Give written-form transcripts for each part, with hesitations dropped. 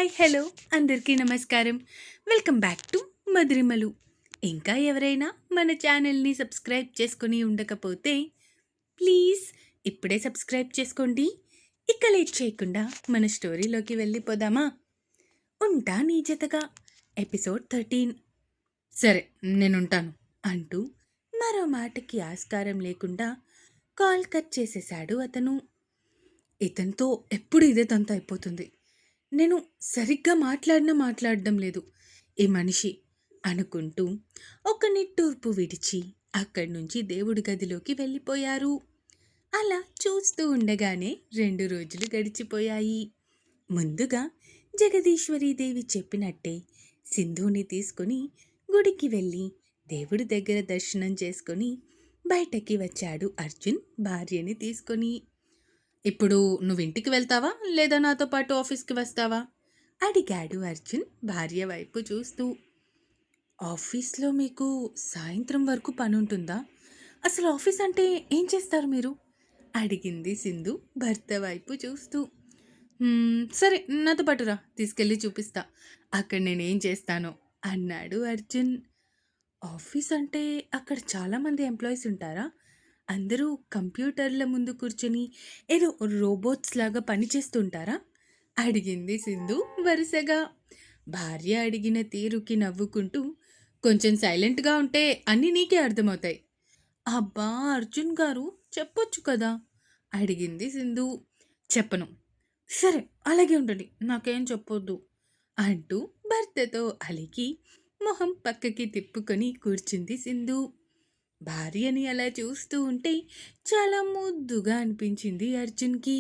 Hi hello అందరికీ నమస్కారం. Welcome back to Madhurimalu. ఇంకా ఎవరైనా మన ఛానల్ని సబ్స్క్రైబ్ చేసుకొని ఉండకపోతే ప్లీజ్ ఇప్పుడే సబ్స్క్రైబ్ చేసుకోండి. ఇక లేట్ చేయకుండా మన స్టోరీలోకి వెళ్ళిపోదామా? ఉంటా నీ జతగా ఎపిసోడ్ 13. సరే నేనుంటాను అంటూ మరో మాటకి ఆస్కారం లేకుండా కాల్ కట్ చేసేశాడు అతను. ఇతనితో ఎప్పుడు ఇదే తంత అయిపోతుంది. నేను సరిగ్గా మాట్లాడడం లేదు ఈ మనిషి అనుకుంటూ ఒక నిట్టూర్పు విడిచి అక్కడి నుంచి దేవుడి గదిలోకి వెళ్ళిపోయారు. అలా చూస్తూ ఉండగానే 2 రోజులు గడిచిపోయాయి. ముందుగా జగదీశ్వరీదేవి చెప్పినట్టే సింధుని తీసుకుని గుడికి వెళ్ళి దేవుడి దగ్గర దర్శనం చేసుకొని బయటకి వచ్చాడు అర్జున్ భార్యని తీసుకొని. ఇప్పుడు నువ్వింటికి వెళ్తావా లేదా నాతో పాటు ఆఫీస్కి వస్తావా అడిగాడు అర్జున్ భార్య వైపు చూస్తూ. ఆఫీస్లో మీకు సాయంత్రం వరకు పని ఉంటుందా? అసలు ఆఫీస్ అంటే ఏం చేస్తారు మీరు అడిగింది సింధు భర్త వైపు చూస్తూ. సరే నాతో పాటురా తీసుకెళ్ళి చూపిస్తా అక్కడ నేనేం చేస్తానో అన్నాడు అర్జున్. ఆఫీస్ అంటే అక్కడ చాలామంది ఎంప్లాయీస్ ఉంటారా? అందరూ కంప్యూటర్ల ముందు కూర్చొని ఏదో రోబోట్స్ లాగా పనిచేస్తుంటారా అడిగింది సింధు వరుసగా. భార్య అడిగిన తీరుకి నవ్వుకుంటూ కొంచెం సైలెంట్గా ఉంటే అన్నీ నీకే అర్థమవుతాయి. అబ్బా అర్జున్ గారు చెప్పొచ్చు కదా అడిగింది సింధు. చెప్పను. సరే అలాగే ఉండండి నాకేం చెప్పొద్దు అంటూ భర్తతో అలిగి మొహం పక్కకి తిప్పుకొని కూర్చుంది సింధు. భార్యని అలా చూస్తూ ఉంటే చాలా ముద్దుగా అనిపించింది అర్జున్కి.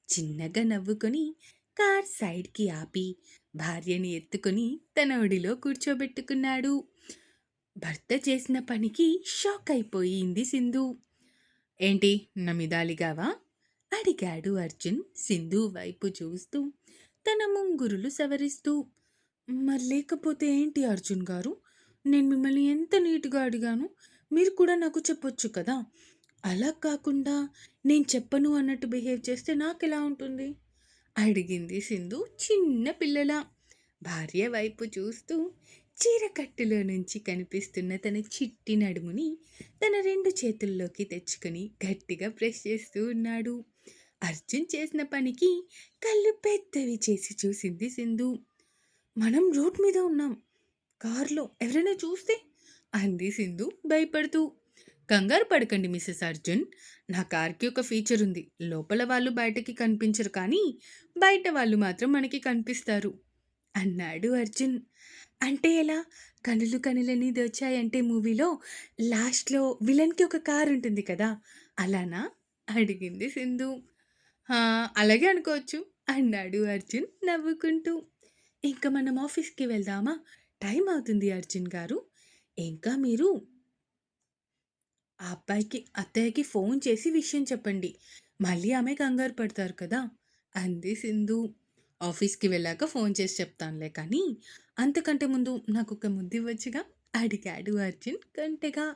చిన్నగా నవ్వుకొని కార్ సైడ్కి ఆపి భార్యని ఎత్తుకొని తన ఒడిలో కూర్చోబెట్టుకున్నాడు. భర్త చేసిన పనికి షాక్ అయిపోయింది సింధు. ఏంటి నమిదాలిగావా అడిగాడు అర్జున్ సింధు వైపు చూస్తూ తన ముంగురులు సవరిస్తూ. మరి లేకపోతే ఏంటి అర్జున్ గారు, నేను మిమ్మల్ని ఎంత నీట్గా అడిగాను, మీరు కూడా నాకు చెప్పొచ్చు కదా. అలా కాకుండా నేను చెప్పను అన్నట్టు బిహేవ్ చేస్తే నాకెలా ఉంటుంది అడిగింది సింధు చిన్న పిల్లల. భార్య వైపు చూస్తూ చీరకట్టులో నుంచి కనిపిస్తున్న తన చిట్టి నడుముని తన 2 చేతుల్లోకి తెచ్చుకొని గట్టిగా ప్రెస్ చేస్తూ ఉన్నాడు. అర్జున్ చేసిన పనికి కళ్ళు పెద్దవి చేసి చూసింది సింధు. మనం రోడ్ మీద ఉన్నాం, కారులో ఎవరైనా చూస్తే అంది సింధు భయపడుతూ. కంగారు పడకండి మిసెస్ అర్జున్, నా కార్కి ఒక ఫీచర్ ఉంది. లోపల వాళ్ళు బయటకి కనిపించరు కానీ బయట వాళ్ళు మాత్రం మనకి కనిపిస్తారు అన్నాడు అర్జున్. అంటే ఎలా? కనులు కనులని దోచాయంటే మూవీలో లాస్ట్లో విలన్కి ఒక కారు ఉంటుంది కదా, అలానా అడిగింది సింధు. అలాగే అనుకోవచ్చు అన్నాడు అర్జున్ నవ్వుకుంటూ. ఇంకా మనం ఆఫీస్కి వెళ్దామా? టైం అవుతుంది అర్జున్ గారు. ఇంకా మీరు ఆ అబ్బాయికి అత్తయ్యకి ఫోన్ చేసి విషయం చెప్పండి, మళ్ళీ ఆమె కంగారు పడతారు కదా అంది సింధు. ఆఫీస్కి వెళ్ళాక ఫోన్ చేసి చెప్తానులే కానీ అంతకంటే ముందు నాకు ఒక ముద్దివ్వచ్చుగా అడిగాడు అర్జున్ కంటెగా.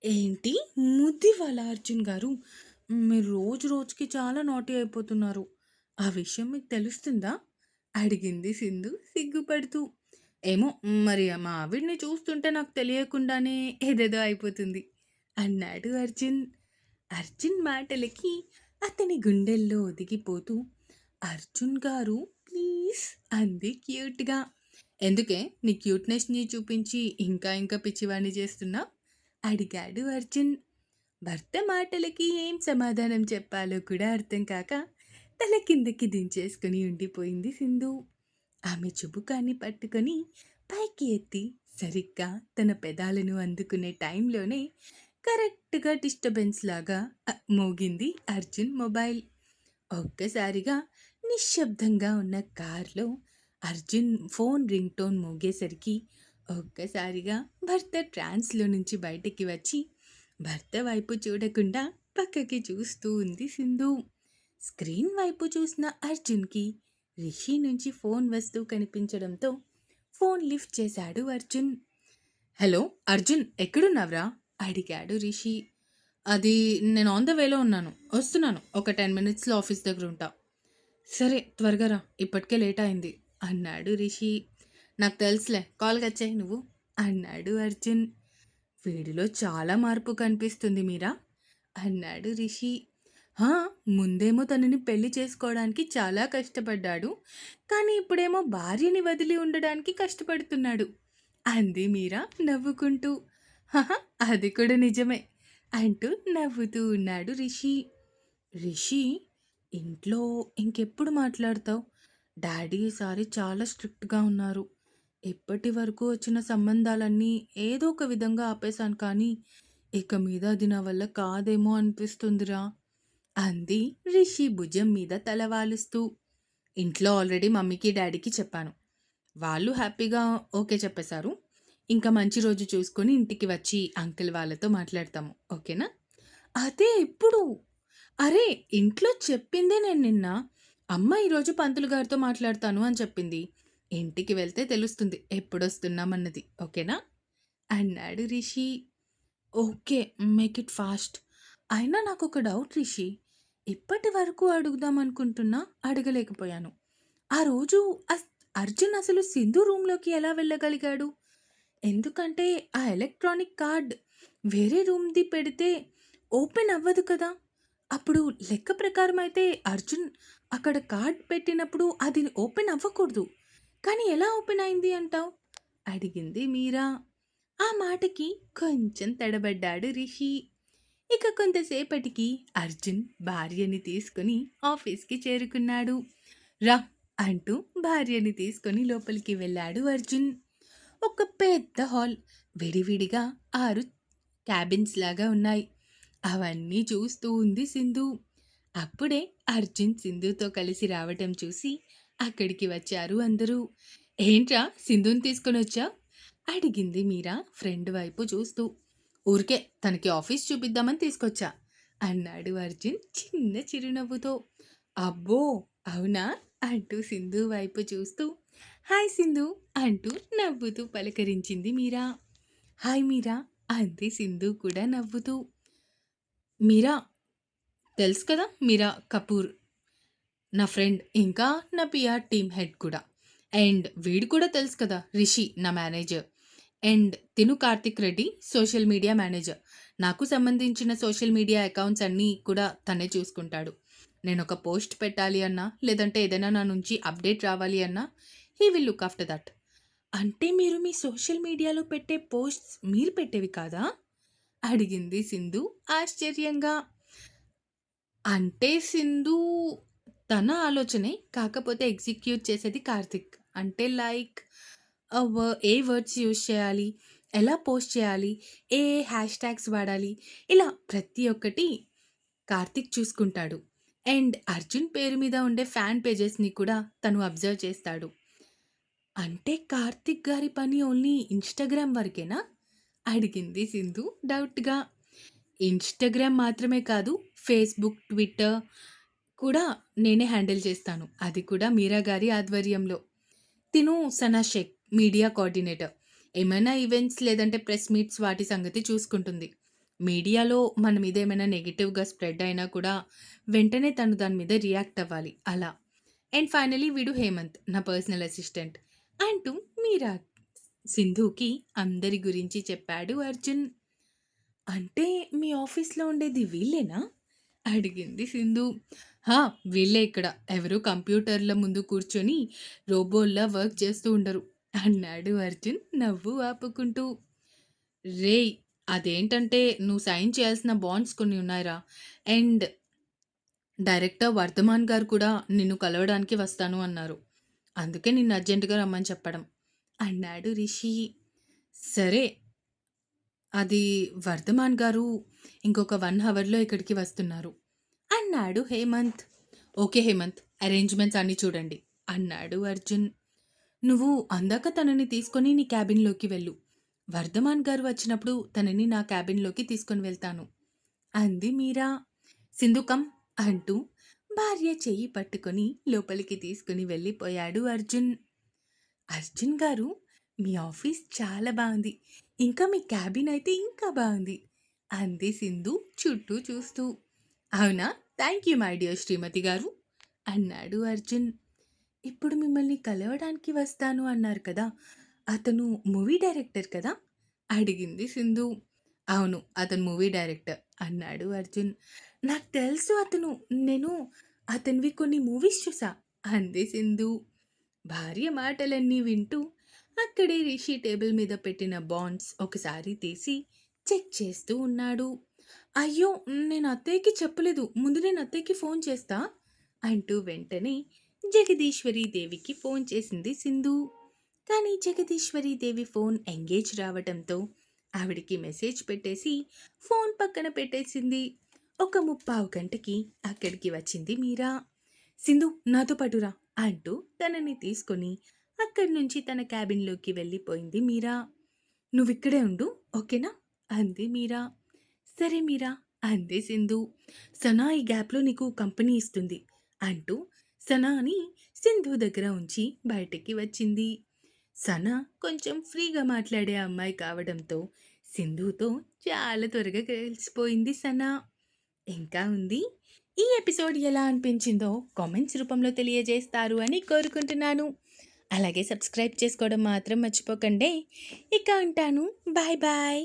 ఏంటి ముద్దివ్వాలా అర్జున్ గారు? మీరు రోజు రోజుకి చాలా నాటీ అయిపోతున్నారు, ఆ విషయం మీకు తెలుస్తుందా అడిగింది సింధు సిగ్గుపడుతూ. ఏమో మరి మా ఆవిడ్ని చూస్తుంటే నాకు తెలియకుండానే ఏదేదో అయిపోతుంది అన్నాడు అర్జున్. అర్జున్ మాటలకి అతని గుండెల్లో ఒదిగిపోతూ అర్జున్ గారు ప్లీజ్ అంది క్యూట్గా. ఎందుకే నీ క్యూట్నెస్ని చూపించి ఇంకా ఇంకా పిచ్చివాణ్ణి చేస్తున్నా అడిగాడు అర్జున్. భర్త మాటలకి ఏం సమాధానం చెప్పాలో కూడా అర్థం కాక తల కిందకి దించేసుకుని ఉండిపోయింది సింధు. ఆమె చుబుకాన్ని పట్టుకొని పైకి ఎత్తి సరిగ్గా తన పెదాలను అందుకునే టైంలోనే కరెక్ట్గా డిస్టర్బెన్స్ లాగా మోగింది అర్జున్ మొబైల్. ఒక్కసారిగా నిశ్శబ్దంగా ఉన్న కార్లో అర్జున్ ఫోన్ రింగ్ టోన్ మోగేసరికి ఒక్కసారిగా భర్త ట్రాన్స్లో నుంచి బయటికి వచ్చి భర్త వైపు చూడకుండా పక్కకి చూస్తూ ఉంది సింధు. స్క్రీన్ వైపు చూసిన అర్జున్కి రిషి నుంచి ఫోన్ వస్తూ కనిపించడంతో ఫోన్ లిఫ్ట్ చేశాడు అర్జున్. హలో అర్జున్, ఎక్కడున్నావురా అడిగాడు రిషి. అది నేను ఆన్ ద వేలో ఉన్నాను, వస్తున్నాను, ఒక 10 మినిట్స్లో ఆఫీస్ దగ్గర ఉంటా. సరే త్వరగా రా, ఇప్పటికే లేట్ అయింది అన్నాడు రిషి. నాకు తెలుసులే, కాల్ కట్ చెయి నువ్వు అన్నాడు అర్జున్. వీడిలో చాలా మార్పు కనిపిస్తుంది మీరా అన్నాడు రిషి. హా, ముందేమో తనని పెళ్లి చేసుకోవడానికి చాలా కష్టపడ్డాడు, కానీ ఇప్పుడేమో భార్యని వదిలి ఉండడానికి కష్టపడుతున్నాడు అంది మీరా నవ్వుకుంటూ. హహ, అది కూడా నిజమే అంటూ నవ్వుతూ ఉన్నాడు రిషి. రిషి, ఇంట్లో ఇంకెప్పుడు మాట్లాడతావు? డాడీ ఈసారి చాలా స్ట్రిక్ట్‌గా ఉన్నారు. ఇప్పటి వరకు వచ్చిన సంబంధాలన్నీ ఏదో ఒక విధంగా ఆపేశాను కానీ, ఇక మీద అది నా వల్ల కాదేమో అనిపిస్తుందిరా అంది రిషి భుజం మీద తల వాలుస్తూ. ఇంట్లో ఆల్రెడీ మమ్మీకి, డాడీకి చెప్పాను. వాళ్ళు హ్యాపీగా ఓకే చెప్పేశారు. ఇంకా మంచి రోజు చూసుకొని ఇంటికి వచ్చి అంకుల్ వాళ్ళతో మాట్లాడతాము. ఓకేనా? అదే ఎప్పుడు? అరే! ఇంట్లో చెప్పిందే నేను నిన్న. అమ్మ ఈరోజు పంతులు గారితో మాట్లాడతాను అని చెప్పింది. ఇంటికి వెళ్తే తెలుస్తుంది ఎప్పుడొస్తున్నామన్నది. ఓకేనా? అన్నాడు Rishi. Okay. Make it fast. అయినా నాకొక డౌట్ రిషి. ఇప్పటి వరకు అడుగుదామనుకుంటున్నా అడగలేకపోయాను. ఆ రోజు అస్ అర్జున్ అసలు సింధు రూమ్‌లోకి ఎలా వెళ్ళగలిగాడు? ఎందుకంటే ఆ ఎలక్ట్రానిక్ కార్డ్ వేరే రూమ్‌ది పెడితే ఓపెన్ అవ్వదు కదా! అప్పుడు లెక్క ప్రకారం అయితే అర్జున్ అక్కడ కార్డ్ పెట్టినప్పుడు అది ఓపెన్ అవ్వకూడదు. కానీ ఎలా ఓపెన్ అయింది అంటావు? అడిగింది మీరా. ఆ మాటకి కొంచెం తడబడ్డాడు రిషి. ఇక కొంతసేపటికి అర్జున్ భార్యని తీసుకొని ఆఫీస్‌కి చేరుకున్నాడు. రా అంటూ భార్యని తీసుకొని లోపలికి వెళ్ళాడు అర్జున్. ఒక పెద్ద హాల్. విడివిడిగా 6 క్యాబిన్స్ లాగా ఉన్నాయి. అవన్నీ చూస్తూ ఉంది సింధు. అప్పుడే అర్జున్ సింధుతో కలిసి రావటం చూసి అక్కడికి వచ్చారు అందరూ. ఏంట్రా సింధుని తీసుకొనొచ్చావ్? అడిగింది మీరా ఫ్రెండ్ వైపు చూస్తూ. ఊరికే తనకి ఆఫీస్ చూపిద్దామని తీసుకొచ్చా అన్నాడు అర్జున్ చిన్న చిరునవ్వుతో. అబ్బో, అవునా అంటూ సింధు వైపు చూస్తూ హాయ్ సింధు అంటూ నవ్వుతూ పలకరించింది మీరా. హాయ్ మీరా అంది సింధు కూడా నవ్వుతూ. మీరా, తెలుసు కదా, మీరా కపూర్ నా ఫ్రెండ్, ఇంకా నా పిఆర్ టీమ్ హెడ్ కూడా. అండ్ వీడు కూడా తెలుసు కదా, రిషి నా మేనేజర్. అండ్ తిను Karthik Reddy social media manager. నాకు సంబంధించిన సోషల్ మీడియా అకౌంట్స్ అన్నీ కూడా తనే చూసుకుంటాడు. నేను ఒక పోస్ట్ పెట్టాలి అన్నా, లేదంటే ఏదైనా నా నుంచి అప్డేట్ రావాలి అన్నా, he will look after that. అంటే మీరు మీ సోషల్ మీడియాలో పెట్టే పోస్ట్స్ మీరు పెట్టేవి కాదా? అడిగింది సింధు ఆశ్చర్యంగా. అంటే సింధు తన ఆలోచనే, కాకపోతే ఎగ్జిక్యూట్ చేసేది కార్తిక్. అంటే లైక్ ఏ వర్డ్స్ యూజ్ చేయాలి, ఎలా పోస్ట్ చేయాలి, ఏ హ్యాష్ ట్యాగ్స్ వాడాలి, ఇలా ప్రతి ఒక్కటి కార్తిక్ చూసుకుంటాడు. అండ్ అర్జున్ పేరు మీద ఉండే ఫ్యాన్ పేజెస్‌ని కూడా తను అబ్జర్వ్ చేస్తాడు. అంటే కార్తిక్ గారి పని ఓన్లీ ఇన్‌స్టాగ్రామ్ వరకేనా? అడిగింది సింధు డౌట్‌గా. ఇన్‌స్టాగ్రామ్ మాత్రమే కాదు, ఫేస్‌బుక్, ట్విట్టర్ కూడా నేనే హ్యాండిల్ చేస్తాను. అది కూడా మీరా గారి ఆధ్వర్యంలో. తిను సనా షేక్ మీడియా కోఆర్డినేటర్. ఏమైనా ఈవెంట్స్ లేదంటే ప్రెస్ మీట్స్ వాటి సంగతి చూసుకుంటుంది. మీడియాలో మన మీద ఏమైనా నెగెటివ్‌గా స్ప్రెడ్ అయినా కూడా వెంటనే తను దాని మీద రియాక్ట్ అవ్వాలి అలా. అండ్ ఫైనల్లీ వీడు హేమంత్ నా పర్సనల్ అసిస్టెంట్ అంటూ మీరా సింధుకి అందరి గురించి చెప్పాడు అర్జున్. అంటే మీ ఆఫీస్‌లో ఉండేది వీళ్ళేనా? అడిగింది సింధు. హా, వీళ్ళే ఇక్కడ. ఎవరు కంప్యూటర్ల ముందు కూర్చొని రోబోల్లా వర్క్ చేస్తూ ఉండరు అన్నాడు అర్జున్ నవ్వు ఆపుకుంటూ. రేయ్, అదేంటంటే నువ్వు సైన్ చేయాల్సిన బాండ్స్ కొన్ని ఉన్నాయిరా. అండ్ డైరెక్టర్ వర్ధమాన్ గారు కూడా నిన్ను కలవడానికి వస్తాను అన్నారు. అందుకే నిన్ను అర్జెంటుగా రమ్మని చెప్పడం అన్నాడు రిషి. సరే, అది వర్ధమాన్ గారు ఇంకొక 1 అవర్‌లో ఇక్కడికి వస్తున్నారు అన్నాడు హేమంత్. ఓకే హేమంత్, అరేంజ్‌మెంట్స్ అన్నీ చూడండి అన్నాడు అర్జున్. నువ్వు అందాక తనని తీసుకొని నీ క్యాబిన్‌లోకి వెళ్ళు. వర్ధమాన్ గారు వచ్చినప్పుడు తనని నా క్యాబిన్‌లోకి తీసుకొని వెళ్తాను అంది మీరా. సింధు కమ్ అంటూ భార్య చెయ్యి పట్టుకొని లోపలికి తీసుకుని వెళ్ళిపోయాడు అర్జున్. అర్జున్ గారు, మీ ఆఫీస్ చాలా బాగుంది. ఇంకా మీ క్యాబిన్ అయితే ఇంకా బాగుంది అంది సింధు చుట్టూ చూస్తూ. అవునా, థ్యాంక్ యూ మై డియర్ శ్రీమతి గారు అన్నాడు అర్జున్. ఇప్పుడు మిమ్మల్ని కలవడానికి వస్తాను అన్నారు కదా! అతను మూవీ డైరెక్టర్ కదా? అడిగింది సింధు. అవును. అతను మూవీ డైరెక్టర్ అన్నాడు అర్జున్. నాకు తెలుసు నేను అతనివి కొన్ని మూవీస్ చూసా అంది సింధు. భార్య మాటలన్నీ వింటూ అక్కడే రిషి టేబుల్ మీద పెట్టిన బాండ్స్ ఒకసారి తీసి చెక్ చేస్తూ ఉన్నాడు. అయ్యో! నేను అత్తయ్యకి చెప్పలేదు. ముందు నేను అత్తయ్యకి ఫోన్ చేస్తా అంటూ వెంటనే జగదీశ్వరి దేవికి ఫోన్ చేసింది సింధు. కానీ జగదీశ్వరి దేవి ఫోన్ ఎంగేజ్ రావటంతో ఆవిడికి మెసేజ్ పెట్టేసి ఫోన్ పక్కన పెట్టేసింది. ఒక ముప్పావు గంటకి అక్కడికి వచ్చింది మీరా. సింధు నాతో పాటు రా అంటూ తనని తీసుకొని అక్కడి నుంచి తన క్యాబిన్లోకి వెళ్ళిపోయింది మీరా. నువ్విక్కడే ఉండు ఓకేనా అంది మీరా. సరే మీరా అంది సింధు. సనా ఈ గ్యాప్లో నీకు కంపెనీ ఇస్తుంది అంటూ సనాని సింధు దగ్గర ఉంచి బయటికి వచ్చింది. సనా కొంచెం ఫ్రీగా మాట్లాడే అమ్మాయి కావడంతో సింధుతో చాలా త్వరగా కలిసిపోయింది సనా. ఇంకా ఉంది. ఈ ఎపిసోడ్ ఎలా అనిపించిందో కామెంట్స్ రూపంలో తెలియజేస్తారు అని కోరుకుంటున్నాను. అలాగే సబ్స్క్రైబ్ చేసుకోవడం మాత్రం మర్చిపోకండి. ఇక ఉంటాను. Bye bye.